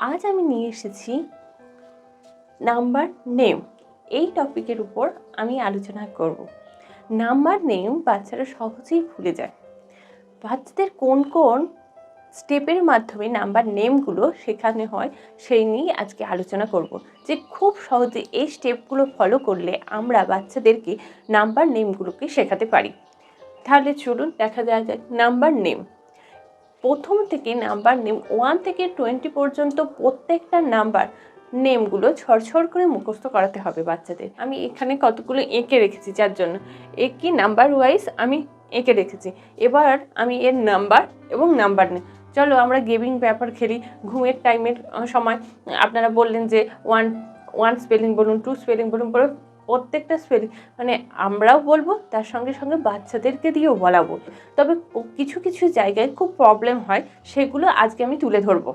আজ আমি নিয়ে এসেছি নাম্বার নেম। এই টপিকের উপর আমি আলোচনা করব। নাম্বার নেম বাচ্চারা সহজেই ভুলে যায়। বাচ্চাদের কোন কোন স্টেপের মাধ্যমে নাম্বার নেমগুলো শেখানো হয় সেই নিয়ে আজকে আলোচনা করব, যে খুব সহজে এই স্টেপগুলো ফলো করলে আমরা বাচ্চাদেরকে নাম্বার নেমগুলোকে শেখাতে পারি। তাহলে চলুন দেখা যায় নাম্বার নেম। প্রথম থেকে নাম্বার নেম 1 থেকে 20 পর্যন্ত প্রত্যেকটা নাম্বার নেমগুলো ছড়ছড় করে মুখস্থ করাতে হবে বাচ্চাদের। আমি এখানে কতগুলো এঁকে রেখেছি, যার জন্য একই নাম্বার ওয়াইজ আমি এঁকে রেখেছি। এবার আমি এর নাম্বার এবং নাম্বার নেম, চলো আমরা গেমিং ব্যাপার খেলি। ঘুমের টাইমের সময় আপনারা বললেন যে ওয়ান স্পেলিং বলুন, 2 স্পেলিং বলুন, প্রত্যেকটা স্পেলিং মানে আমরাও বলবো, তার সঙ্গে সঙ্গে বাচ্চাদেরকে দিয়েও বলাবো। তবে কিছু কিছু জায়গায় খুব প্রবলেম হয়, সেগুলো আজকে আমি তুলে ধরবো,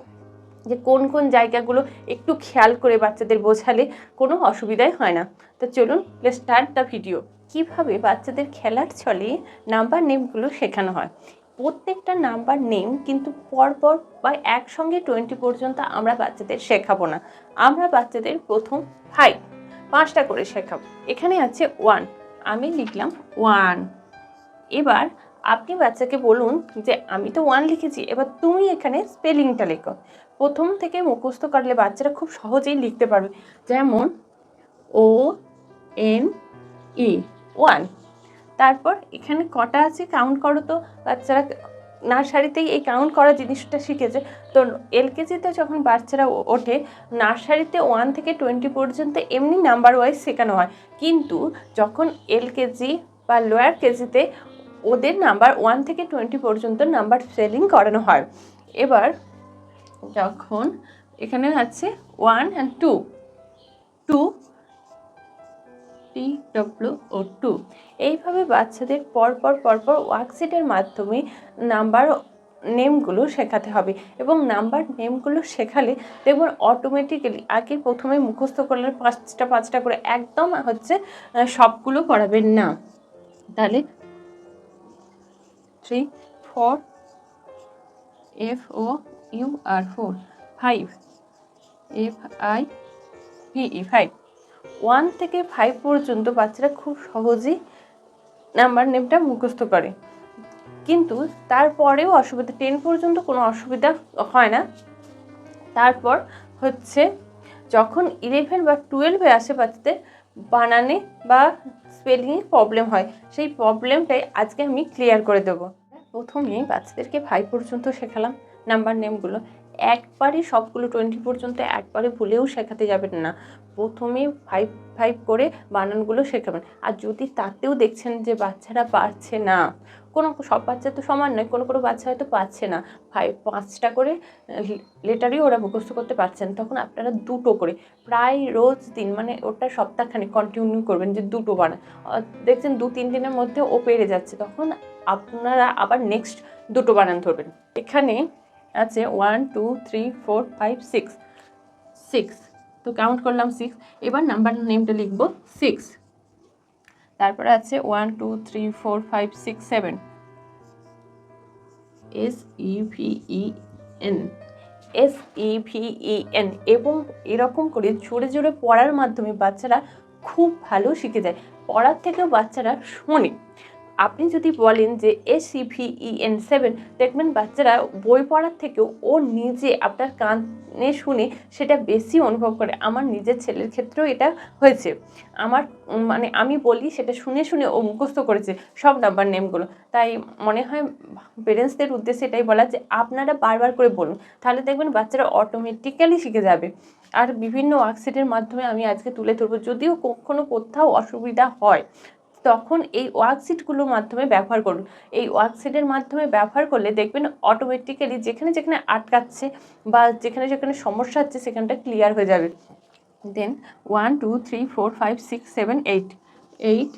যে কোন কোন জায়গাগুলো একটু খেয়াল করে বাচ্চাদের বোঝালে কোনো অসুবিধাই হয় না। তো চলুন লেটস স্টার্ট দ্য ভিডিও। কীভাবে বাচ্চাদের খেলার ছলে নাম্বার নেমগুলো শেখানো হয়। প্রত্যেকটা নাম্বার নেম কিন্তু পরপর বা একসঙ্গে 20 পর্যন্ত আমরা বাচ্চাদের শেখাবো না। আমরা বাচ্চাদের প্রথম 5টা করে শেখাবো। এখানে আছে 1, আমি লিখলাম 1। এবার আপনি বাচ্চাকে বলুন যে আমি তো 1 লিখেছি, এবার তুমি এখানে স্পেলিংটা লেখো। প্রথম থেকে মুখস্থ করলে বাচ্চারা খুব সহজেই লিখতে পারবে। যেমন ONE 1। তারপর এখানে কটা আছে কাউন্ট করো তো। বাচ্চারা নার্সারিতেই এই কাউন্ট করা জিনিসটা শিখেছে। তো এলকেজিতে যখন বাচ্চারা ওঠে, নার্সারিতে 1 থেকে 20 পর্যন্ত এমনি নাম্বার ওয়াইজ শেখানো হয়, কিন্তু যখন এলকেজি বা লোয়ার কেজিতে ওদের নাম্বার 1 থেকে 20 পর্যন্ত নাম্বার স্পেলিং করানো হয়। এবার যখন এখানে আছে 1 and 2 TWO2, এইভাবে বাচ্চাদের পরপর ওয়ার্কশিটের মাধ্যমে নাম্বার নেমগুলো শেখাতে হবে। এবং নাম্বার নেমগুলো শেখালে দেখুন অটোমেটিক্যালি আগে প্রথমে মুখস্থ করলে 5টা করে একদম সবগুলো করাবেন না। তাহলে 3 4 FOUR 4, 5 FIVE 5। 1 থেকে 5 পর্যন্ত বাচ্চারা খুব সহজেই নাম্বার নেমটা মুখস্থ করে, কিন্তু তারপরেও অসুবিধা 10 পর্যন্ত কোনো অসুবিধা হয় না। তারপর যখন 11 বা 12-এ আসে বাচ্চাদের বানানে বা স্পেলিংয়ে প্রবলেম হয়, সেই প্রবলেমটাই আজকে আমি ক্লিয়ার করে দেবো। প্রথমে বাচ্চাদেরকে 5 পর্যন্ত শেখালাম নাম্বার নেমগুলো। একবারে সবগুলো 20 পর্যন্ত একবারে ভুলেও শেখাতে যাবেন না। প্রথমে 5 করে বানানগুলো শেখাবেন। আর যদি তাতেও দেখছেন যে বাচ্চারা পারছে না, সব বাচ্চা তো সমান নয়, কোনো বাচ্চা হয়তো পারছে না, 5টা করে লেটারই ওরা মুখস্থ করতে পারছেন, তখন আপনারা 2টো করে প্রায় রোজ দিন, মানে ওটা সপ্তাহখানেক কন্টিনিউ করবেন, যে 2টো বানান। দেখছেন 2-3 দিনের মধ্যে ও পেরে যাচ্ছে, তখন আপনারা আবার নেক্সট 2টো বানান ধরবেন। এখানে আছে 1 2 3 4 5 6, তো কাউন্ট করলাম 6। এবার নাম্বার নেমটা লিখবো 6। তারপরে আছে 1 2 3 4 5 6 7, SEVEN। এবং এরকম করে জোরে জোরে পড়ার মাধ্যমে বাচ্চারা খুব ভালো শিখে যায়। পড়ার থেকেও বাচ্চারা শোনে। আপনি যদি বলেন যে SEVEN 7, দেখবেন বাচ্চারা বই পড়ার থেকেও ও নিজে আপনার কানে শুনে সেটা বেশি অনুভব করে। আমার নিজের ছেলের ক্ষেত্রেও এটা হয়েছে। আমি বলি সেটা শুনে শুনে ও মুখস্থ করেছে সব নাম্বার নেমগুলো। তাই মনে হয় পেরেন্টসদের উদ্দেশ্যে এটাই বলা, যে আপনারা বারবার করে বলুন, তাহলে দেখবেন বাচ্চারা অটোমেটিক্যালি শিখে যাবে। আর বিভিন্ন ওয়ার্কশিটের মাধ্যমে আমি আজকে তুলে ধরবো। যদিও কখনো কোথাও অসুবিধা হয়, তখন এই ওয়ার্কশিটগুলোর মাধ্যমে ব্যবহার করুন। এই ওয়ার্কশিটের মাধ্যমে ব্যবহার করলে দেখবেন অটোমেটিক্যালি যেখানে যেখানে আটকাচ্ছে বা যেখানে যেখানে সমস্যা হচ্ছে সেখানটা ক্লিয়ার হয়ে যাবে। দেন 1 2 3 4 5 6 7 8, 8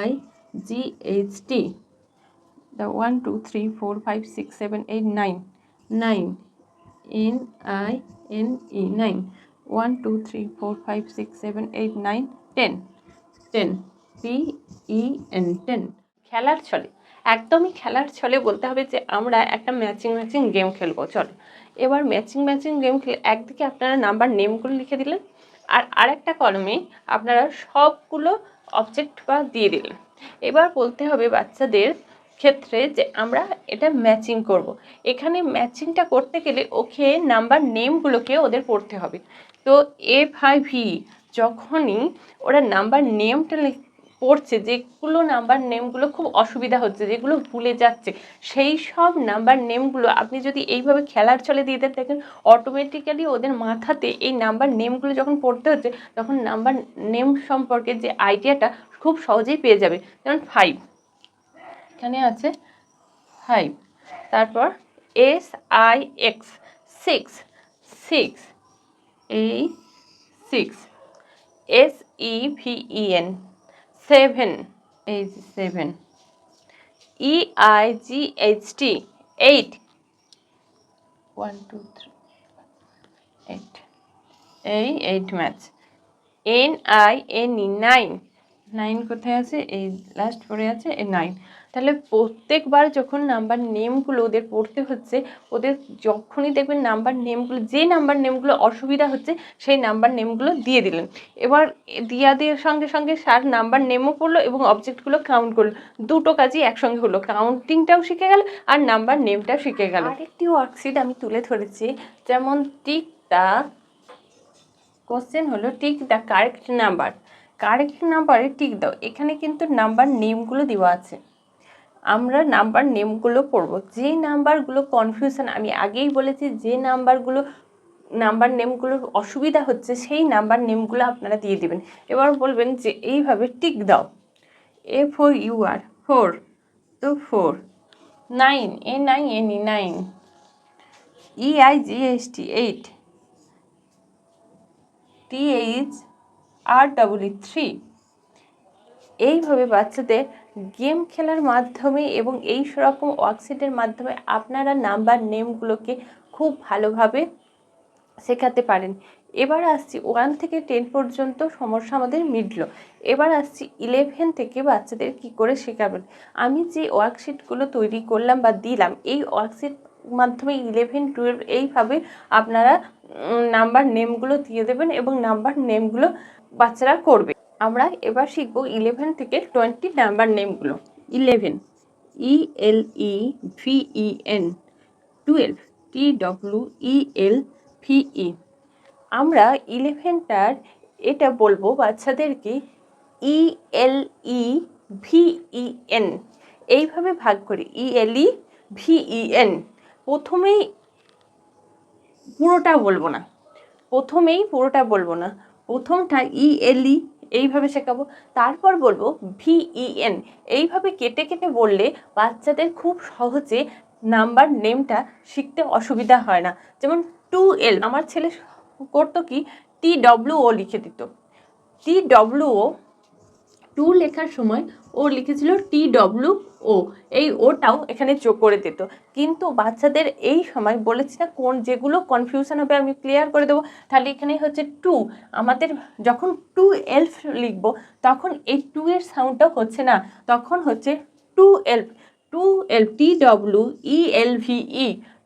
EIGHT, the 1 2 3 4 5 6 7 8 9, 9 NINE 9, 1 2 3 4 5 6 7 8 9 10, 10 PEN 10। খেলার ছলে, একদমই খেলার ছলে বলতে হবে যে আমরা একটা ম্যাচিং গেম খেলবো। চলো এবার ম্যাচিং গেম খেলে একদিকে আপনারা নাম্বার নেমগুলো লিখে দিলেন, আর আরেকটা কলমে আপনারা সবগুলো অবজেক্ট বা দিয়ে দিলেন। এবার বলতে হবে বাচ্চাদের ক্ষেত্রে যে আমরা এটা ম্যাচিং করব। এখানে ম্যাচিংটা করতে গেলে ওকে নাম্বার নেমগুলোকে ওদের পড়তে হবে। তো A5V যখনই ওরা নাম্বার নেমটা পড়ছে, যেগুলো নাম্বার নেমগুলো খুব অসুবিধা হচ্ছে, যেগুলো ভুলে যাচ্ছে, সেই সব নাম্বার নেমগুলো আপনি যদি এইভাবে খেলার ছলে দিয়ে দেন, দেখেন অটোমেটিক্যালি ওদের মাথাতে এই নাম্বার নেমগুলো যখন পড়তে হচ্ছে তখন নাম্বার নেম সম্পর্কে যে আইডিয়াটা খুব সহজেই পেয়ে যাবে। যেমন 5, এখানে আছে 5, তারপর SIX 6, এই 6, SEVEN 7, এই 7, EIGHT 8, 1 2 3 8, এই 8 ম্যাচ, NINE 9 কোথায় আছে, এই লাস্ট পড়ে আছে এই 9। তাহলে প্রত্যেকবার যখন নাম্বার নেমগুলো ওদের পড়তে হচ্ছে, ওদের যখনই দেখবেন নাম্বার নেমগুলো, যে নাম্বার নেমগুলো অসুবিধা হচ্ছে সেই নাম্বার নেমগুলো দিয়ে দিলেন। এবার দেওয়ার সঙ্গে সঙ্গে স্যার নাম্বার নেমও পড়লো এবং অবজেক্টগুলো কাউন্ট করলো, দুটো কাজই একসঙ্গে হলো, কাউন্টিংটাও শিখে গেল আর নাম্বার নেমটাও শিখে গেল। আরেকটি ওয়ার্কশিট আমি তুলে ধরেছি, যেমন টিক দা, কোশ্চেন হলো tick the correct number, correct নাম্বারে টিক দাও। এখানে কিন্তু নাম্বার নেমগুলো দেওয়া আছে, আমরা নাম্বার নেমগুলো পড়ব। যে নাম্বারগুলো কনফিউশন, আমি আগেই বলেছি, যে নাম্বার নেমগুলোর অসুবিধা হচ্ছে সেই নাম্বার নেমগুলো আপনারা দিয়ে দেবেন। এবার বলবেন যে এইভাবে টিক দাও, A4UR 4, তো 4, 9, A9NE 9, EIGHT 8, THREE 3। এইভাবে বাচ্চাদের গেম খেলার মাধ্যমে এবং এই রকম ওয়ার্কশিটের মাধ্যমে আপনারা নাম্বার নেমগুলোকে খুব ভালোভাবে শেখাতে পারেন। এবার আসছি 1 থেকে 10 পর্যন্ত সমস্যা আমাদের মিটলো। এবার আসছি 11 থেকে বাচ্চাদের কি করে শেখাবেন। আমি যে ওয়ার্কশিটগুলো তৈরি করলাম বা দিলাম, এই ওয়ার্কশিট মাধ্যমে 11, 12 এইভাবে আপনারা নাম্বার নেমগুলো দিয়ে দেবেন এবং নাম্বার নেমগুলো বাচ্চারা করবে। আমরা এবার শিখবো 11 থেকে 20 নাম্বার নেমগুলো। 11 ELEVEN, 12 TWELVE। আমরা 11টার এটা বলবো বাচ্চাদেরকে ELEVEN এইভাবে ভাগ করি, ELEVEN। প্রথমেই পুরোটা বলবো না, প্রথমটা ELE এইভাবে শেখাবো, তারপর বলবো VEN। এইভাবে কেটে কেটে বললে বাচ্চাদের খুব সহজে নাম্বার নেমটা শিখতে অসুবিধা হয় না। যেমন 2L, আমার ছেলে করতো কি, TWO লিখে দিত, TWO, 2 লেখার সময় ও লিখেছিল TWO, এই ওটাও এখানে যোগ করে দিত। কিন্তু বাচ্চাদের এই সময় বলেছি না, কোন যেগুলো কনফিউশন হবে আমি ক্লিয়ার করে দেবো। তাহলে এখানে হচ্ছে 2, আমাদের যখন 12 লিখবো তখন এই 2 এর সাউন্ডটাও হচ্ছে না, তখন হচ্ছে 12, TWELVE,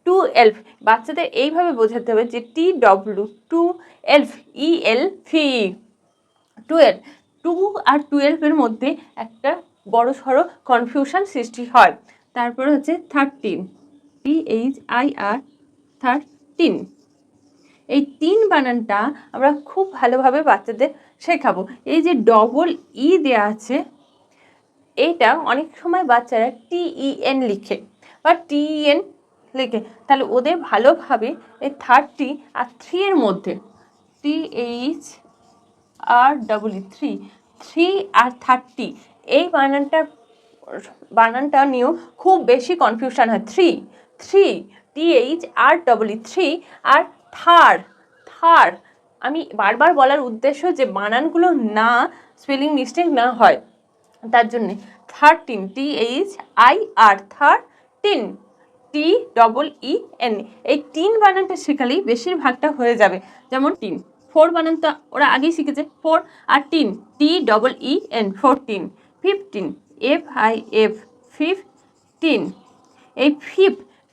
12। বাচ্চাদের এইভাবে বোঝাতে হবে যে TW 12, ELVE 12। 2 আর 12 মধ্যে একটা বড় সড়ো কনফিউশন সৃষ্টি হয়। তারপর হচ্ছে 13, THIR 13। এই 3 বানানটা আমরা খুব ভালোভাবে বাচ্চাদের শেখাবো। এই যে ডবল দেওয়া আছে, এইটা অনেক সময় বাচ্চারা TEN লিখে বা TEN লিখে, তাহলে ওদের ভালোভাবে এই 30 আর 3 এর মধ্যে THREE 3 আর 30, এই বানানটা নিয়েও খুব বেশি কনফিউশন হয়। 3 THREE আর থার্ড। আমি বারবার বলার উদ্দেশ্য যে বানানগুলো না স্পেলিং মিস্টেক না হয়, তার জন্যে 13, THIR 13, TEEN, এই 3 বানানটা শেখালেই বেশিরভাগটা হয়ে যাবে। যেমন 4 বানানটা ওরা আগেই শিখেছে, 4 আর 3, TEEN 14, 15, FIF 15, এই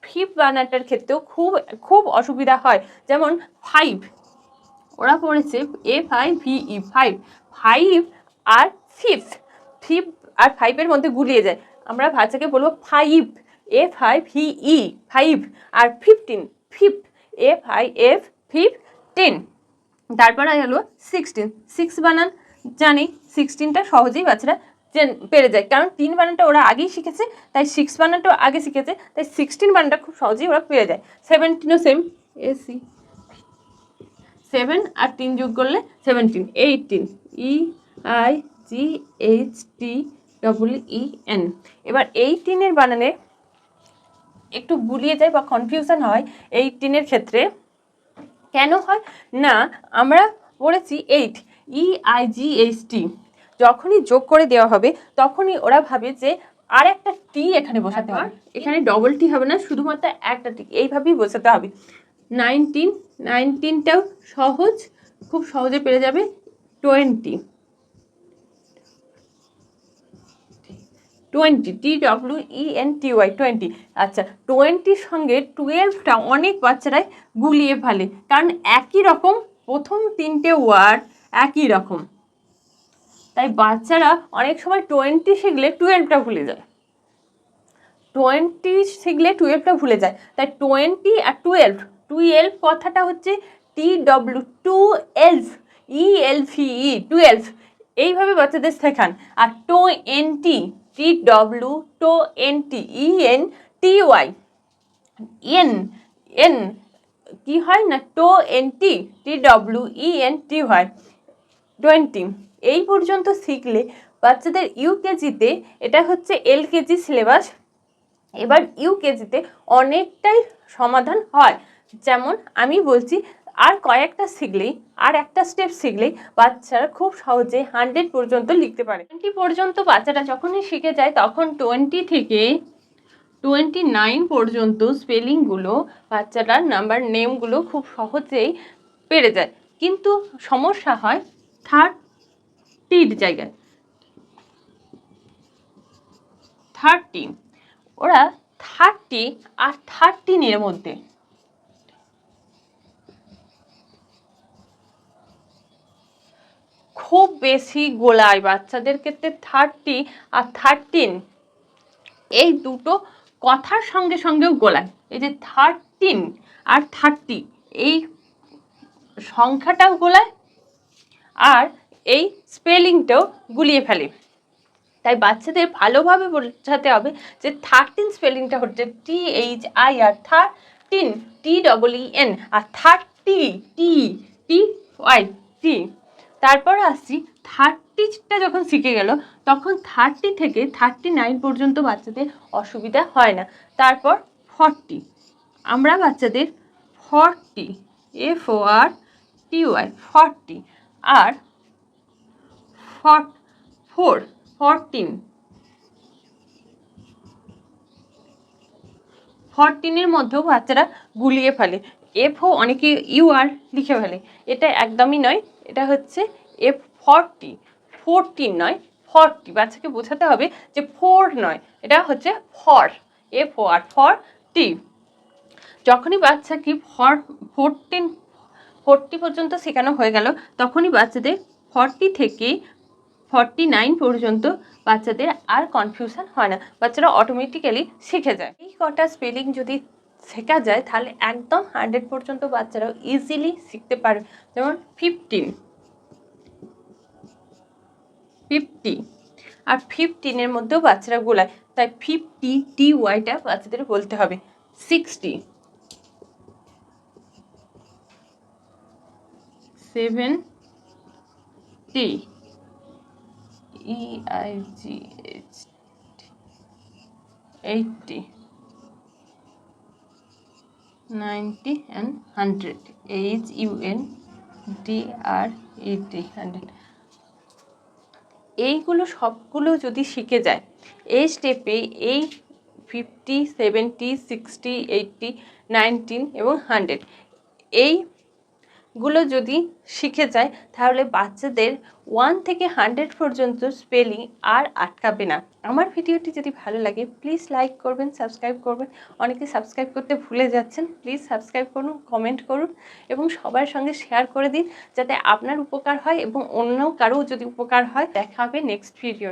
ফিফ বানানটার ক্ষেত্রেও খুব খুব অসুবিধা হয়। যেমন 5, ওরা পড়েছে FIVE, 5, 5 আর ফিফথ, ফিফ আর 5-এর মধ্যে গুলিয়ে যায়। আমরা বাচ্চাকে বলবো 5, FIVE, 5, আর 15, ফিফথ, FIF, 15। তারপরে হলো 16, 6 বানান জানি, 16টা সহজেই বাচ্চারা পেরে যায়, কারণ 3 বানানটা ওরা আগেই শিখেছে, তাই 6 বানানটাও আগে শিখেছে, তাই 16 বানানটা খুব সহজেই ওরা পেরে যায়। 17ও সেম, AC, 7 আর 3 যোগ করলে 17, 18, EIGHTEEN। এবার 18-এর বানানে একটু গুলিয়ে যায় বা কনফিউশন হয় 18-এর ক্ষেত্রে। কেন হয় না, আমরা পড়েছি 8, EIGHT, যখনই যোগ করে দেওয়া হবে তখনই ওরা ভাবে যে আর একটা টি এখানে বসাতে হবে, এখানে ডবল টি হবে না, শুধুমাত্র একটা টি, এইভাবেই বসাতে হবে। 19, 19টাও সহজ, খুব সহজে পেরে যাবে। 20, TWENTY, 20। আচ্ছা, 20-র সঙ্গে 12টা অনেক বাচ্চারাই গুলিয়ে ফেলে, কারণ একই রকম, প্রথম 3টে ওয়ার্ড একই রকম, তাই বাচ্চারা অনেক সময় 20 শিখলে 12টা ভুলে যায়, 20 শিখলে 12টা ভুলে যায়। তাই 20 আর 12, 12 কথাটা হচ্ছে TW, 12, ELVE, 12, এইভাবে বাচ্চাদের শেখান। আর 20, TW, 20, ENTY, এন কি হয় না, 20, TWENT হয় 20। এই পর্যন্ত শিখলে বাচ্চাদের ইউকেজিতে, এটা হচ্ছে LKG সিলেবাস, এবার ইউকেজিতে অনেকটাই সমাধান হয়। যেমন আমি বলছি, আর কয়েকটা শিখলেই, আর একটা স্টেপ শিখলেই বাচ্চারা খুব সহজে 100 পর্যন্ত লিখতে পারে। 20 পর্যন্ত বাচ্চারা যখনই শিখে যায় তখন 20 থেকে 29 পর্যন্ত স্পেলিংগুলো বাচ্চারা নাম্বার নেমগুলো খুব সহজেই পেরে যায়, কিন্তু সমস্যা হয় 30-র জায়গায় 30, ওরা 30 আর 13-এর মধ্যে খুব বেশি গোলায়, বাচ্চাদের ক্ষেত্রে 30 আর 13 এই দুটো কথার সঙ্গে সঙ্গেও গোলায়। এই যে 13 আর 30, এই সংখ্যাটাও গোলায় আর এই স্পেলিংটাও গুলিয়ে ফেলে। তাই বাচ্চাদের ভালোভাবে বোঝাতে হবে যে 13 স্পেলিংটা হচ্ছে THIR, 13, TEEN, আর 30, তারপর আসছি 30টা যখন শিখে গেল তখন 30 থেকে 39 পর্যন্ত বাচ্চাদের অসুবিধা হয় না। তারপর 40, আমরা বাচ্চাদের 40, FORTY, 40, আর 14-এর মধ্যেও বাচ্চারা গুলিয়ে ফেলে, FO অনেকে UR লিখে ফেলে, এটা একদমই নয়, এটা হচ্ছে F40, 14 নয় 40, বাচ্চাকে বোঝাতে হবে যে 4 নয়, এটা হচ্ছে ফর, FOR, 40। যখনই বাচ্চাকে 40 পর্যন্ত শেখানো হয়ে গেল তখনই বাচ্চাদের 40 থেকে 49 পর্যন্ত বাচ্চাদের আর কনফিউশন হয় না, বাচ্চারা অটোমেটিক্যালি শিখে যায়। এই কটা স্পেলিং যদি শেখা যায় তাহলে একদম 100 পর্যন্ত বাচ্চারাও ইজিলি শিখতে পারে। যেমন 15, 50, আর 15-এর মধ্যেও বাচ্চারা গোলায়, তাই 50, TYটা বাচ্চাদের বলতে হবে। 60, 70, EIGHT, 80, 90 and 100, HUNDRED, 100। এইগুলো সবগুলো যদি শিখে যায় এই স্টেপে, এই 50, 70, 60, 80, 90 এবং 100, এই গুলো যদি শিখে যায় তাহলে বাচ্চাদের 1 থেকে 100 পর্যন্ত স্পেলিং আর আটকাবে না। আমার ভিডিওটি যদি ভালো লাগে প্লিজ লাইক করবেন, সাবস্ক্রাইব করবেন। অনেকে সাবস্ক্রাইব করতে ভুলে যাচ্ছেন, প্লিজ সাবস্ক্রাইব করুন, কমেন্ট করুন এবং সবার সঙ্গে শেয়ার করে দিন যাতে আপনার উপকার হয় এবং অন্য কারো যদি উপকার হয়। দেখা হবে নেক্সট ভিডিও।